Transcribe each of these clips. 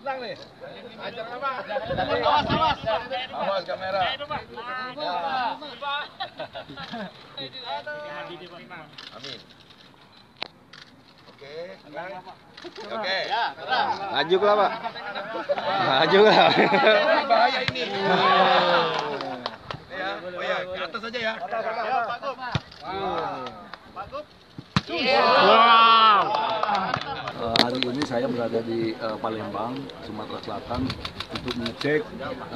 Tenang nih. Ajar apa? Awas. Awas kamera. Amin. Oke. Maju lah, Pak. Maju lah. Bahaya ini. Ya, oh ya, ke atas aja ya. Hari ini saya berada di Palembang, Sumatera Selatan untuk mengecek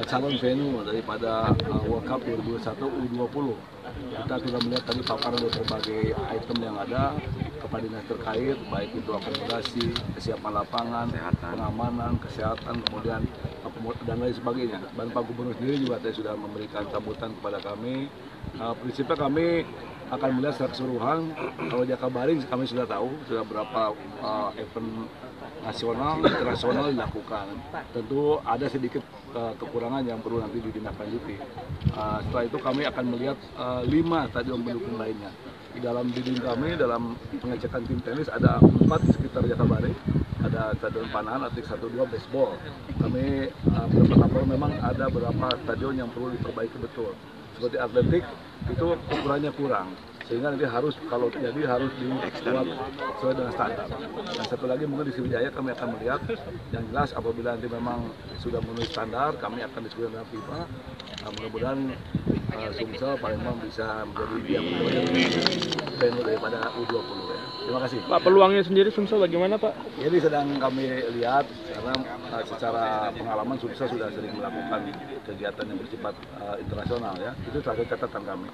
calon venue daripada World Cup 2021 U20. Kita sudah melihat tadi paparan dari berbagai item yang ada kepada dinas terkait, baik itu akomodasi, kesiapan lapangan, pengamanan, kesehatan, kemudian dan lain sebagainya. Dan Pak Gubernur sendiri juga tadi sudah memberikan sambutan kepada kami. Prinsipnya kami akan melihat secara keseluruhan. Kalau Jakabaring kami sudah tahu sudah berapa event nasional, internasional dilakukan. Tentu ada sedikit kekurangan yang perlu nanti ditindaklanjuti. Setelah itu kami akan melihat 5 stadion pendukung lainnya. Di dalam bidding kami, dalam pengecekan tim tenis ada 4 di sekitar Jakabaring. Ada stadion Panahan, Atletik 12 baseball. Kami berpendapat memang ada beberapa stadion yang perlu diperbaiki betul. Seperti atletik itu ukurannya kurang, sehingga nanti harus kalau jadi harus dibuat sesuai dengan standar. Dan satu lagi mungkin di Sriwijaya kami akan melihat yang jelas apabila nanti memang sudah memenuhi standar, kami akan diskusi dengan FIFA. Mudah-mudahan Sumsel Palembang bisa menjadi yang venue daripada U20 ya. Terima kasih. Pak, peluangnya sendiri Sumsel bagaimana, Pak? Ini sedang kami lihat karena secara pengalaman Sumsel sudah sering melakukan kegiatan yang bersifat internasional ya. Itu salah satu catatan kami.